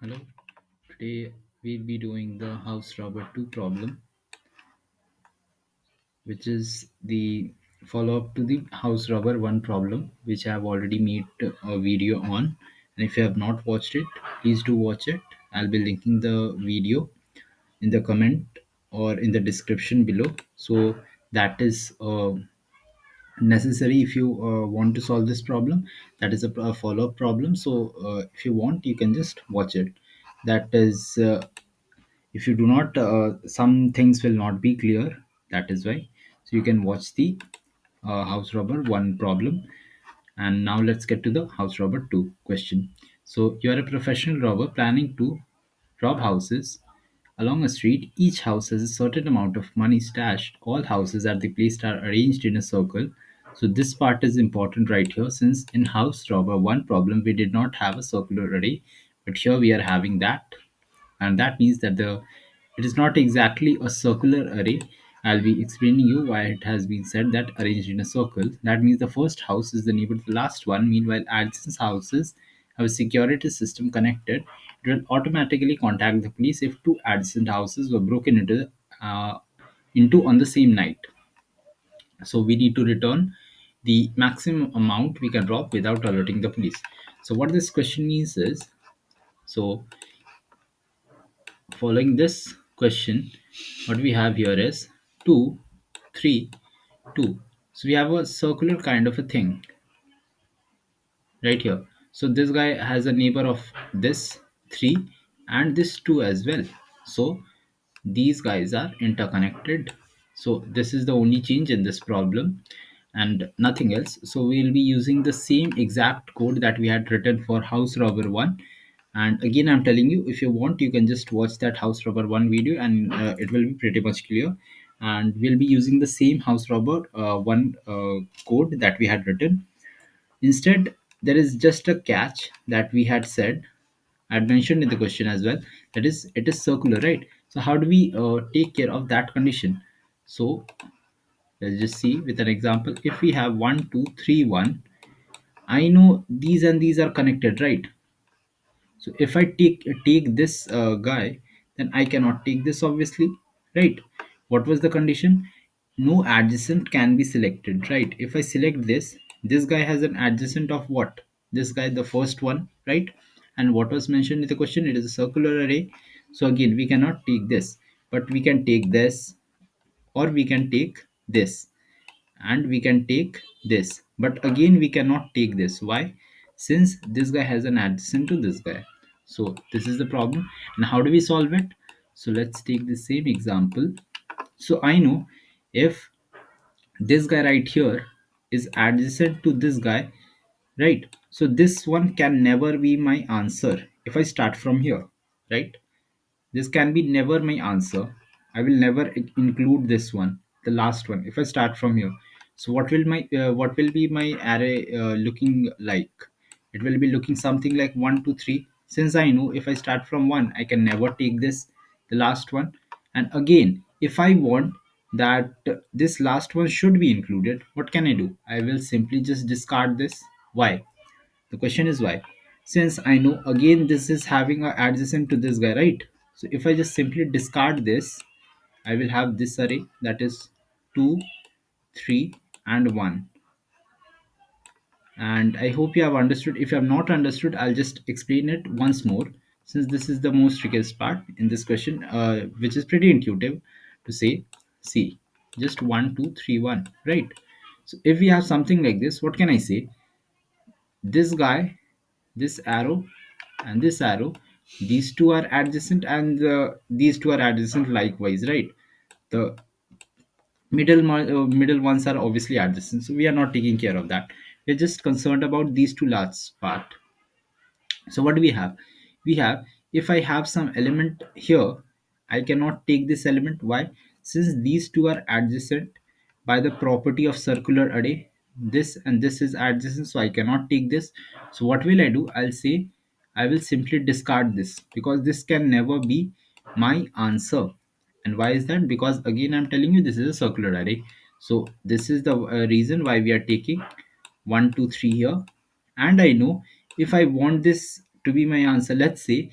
Hello, today we'll be doing the house robber 2 problem, which is the follow up to the house robber 1 problem, which I have already made a video on. And if you have not watched it, please do watch it. I'll be linking the video in the comment or in the description below. So that is necessary if you want to solve this problem. That is a follow up problem. So if you want, you can just watch it. That is if you do not some things will not be clear, that is why. So you can watch the house robber 1 problem. And now let's get to the house robber 2 question. So you are a professional robber planning to rob houses along a street. Each house has a certain amount of money stashed. All houses at the place are arranged in a circle. So this part is important right here, since in house robber 1 problem we did not have a circular array, but here we are having that. And that means that the it is not exactly a circular array. I'll be explaining you why it has been said that arranged in a circle. That means the first house is the neighbor to the last one. Meanwhile, adjacent houses have a security system connected. It will automatically contact the police if two adjacent houses were broken into on the same night. So we need to return the maximum amount we can rob without alerting the police. So what this question means is, so following this question, what we have here is 2, 3, 2. So we have a circular kind of a thing right here. So this guy has a neighbor of this 3 and this 2 as well. So these guys are interconnected. So this is the only change in this problem and nothing else. So we'll be using the same exact code that we had written for house robber 1. And again, I'm telling you, if you want, you can just watch that house robber 1 video, and it will be pretty much clear. And we'll be using the same house robber 1 code that we had written. Instead, there is just a catch that we had said. I'd mentioned in the question as well. That is, it is circular, right? So how do we take care of that condition? So let's just see with an example. If we have 1, 2, 3, 1, I know these and these are connected, right? So if I take this guy, then I cannot take this, obviously, right? What was the condition? No adjacent can be selected, right? If I select this guy has an adjacent of what? This guy, the first one, right? And what was mentioned in the question? It is a circular array. So again, we cannot take this, but we can take this, or we can take this, and we can take this, but again we cannot take this. Why? Since this guy has an adjacent to this guy. So this is the problem. And how do we solve it? So let's take the same example. So I know if this guy right here is adjacent to this guy, right? So this one can never be my answer if I start from here, right? This can be never my answer. I will never include this one, the last one, if I start from here. So what will be my array looking like? It will be looking something like 1, 2, 3. Since I know if I start from 1, I can never take this, the last one. And again, if I want that this last one should be included, what can I do? I will simply just discard this. Why? The question is why? Since I know again this is having a adjacent to this guy, right? So if I just simply discard this, I will have this array, that is 2, 3, and 1. And I hope you have understood. If you have not understood, I'll just explain it once more, since this is the most trickiest part in this question, which is pretty intuitive to say. See, just 1, 2, 3, 1, right? So if we have something like this, what can I say? This guy, this arrow, and this arrow, these two are adjacent, and these two are adjacent likewise, right? The middle ones are obviously adjacent, so we are not taking care of that. We're just concerned about these two last part. So what do we have? We have, if I have some element here, I cannot take this element. Why? Since these two are adjacent by the property of circular array, this and this is adjacent, so I cannot take this. So what will I do? I'll say I will simply discard this, because this can never be my answer. And why is that? Because again, I'm telling you, this is a circular array. So this is the reason why we are taking 1, 2, 3 here. And I know if I want this to be my answer, let's say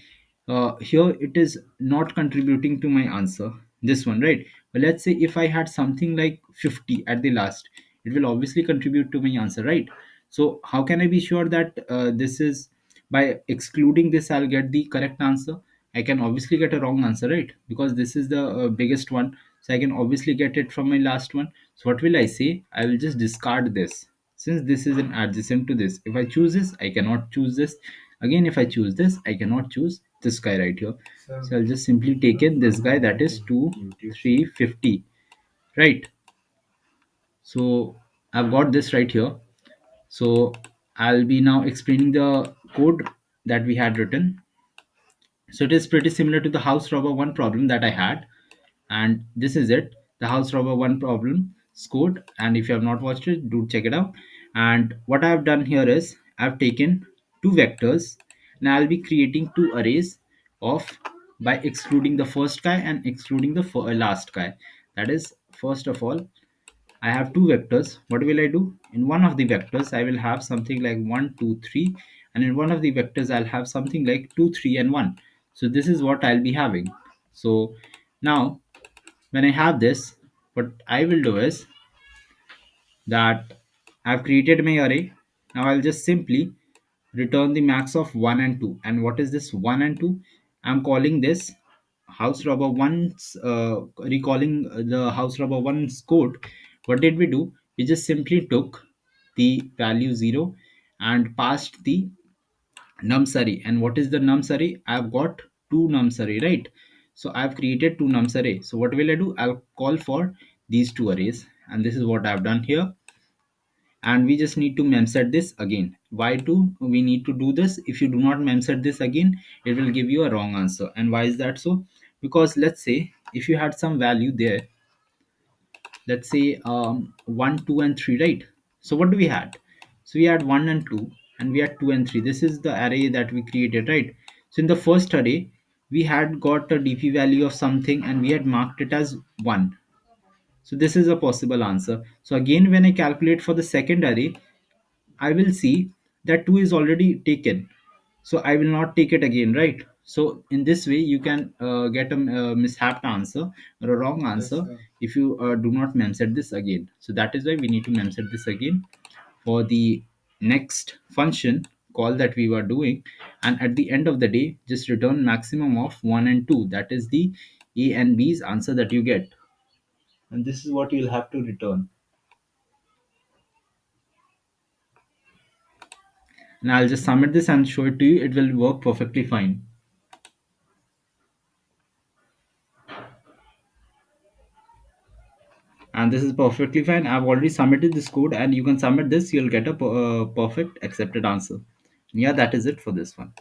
here it is not contributing to my answer, this one, right? But let's say if I had something like 50 at the last, it will obviously contribute to my answer, right? So how can I be sure that this is, by excluding this I'll get the correct answer? I can obviously get a wrong answer, right? Because this is the biggest one, so I can obviously get it from my last one. So what will I say? I will just discard this, since this is an adjacent to this. If I choose this, I cannot choose this. Again, if I choose this, I cannot choose this guy right here. So I'll just simply take in this guy, that is 2 3 50, right? So I've got this right here. So I'll be now explaining the code that we had written. So it is pretty similar to the house robber one problem that I had, and this is it, the house robber one problem scored. And if you have not watched it, do check it out. And what I've done here is I've taken two vectors, and I'll be creating two arrays of, by excluding the first guy and excluding the last guy. That is, first of all, I have two vectors. What will I do? In one of the vectors, I will have something like 1, 2, 3, and in one of the vectors, I'll have something like 2, 3, and 1. So this is what I'll be having. So now, when I have this, what I will do is that I've created my array. Now I'll just simply return the max of 1 and 2. And what is this 1 and 2? I'm calling this house robber 1's, recalling the house robber 1's code. What did we do? We just simply took the value 0 and passed the nums array. And what is the nums array? I've got two nums array, right? So I've created two nums array. So what will I do? I'll call for these two arrays, and this is what I've done here. And we just need to memset this again. Why do we need to do this? If you do not memset this again, it will give you a wrong answer. And why is that so? Because let's say if you had some value there, let's say 1 2 and 3, right? So what do we had? So we had 1 and 2, and we had 2 and 3. This is the array that we created, right? So in the first array, we had got a dp value of something, and we had marked it as 1. So this is a possible answer. So again, when I calculate for the second array, I will see that 2 is already taken. So I will not take it again, right? So in this way, you can get a mishapped answer or a wrong answer if you do not memset this again. So that is why we need to memset this again for the next function call that we were doing. And at the end of the day, just return maximum of 1 and 2. That is the A and B's answer that you get. And this is what you'll have to return. And I'll just submit this and show it to you. It will work perfectly fine. And this is perfectly fine. I've already submitted this code, and you can submit this. You'll get a perfect accepted answer. Yeah, that is it for this one.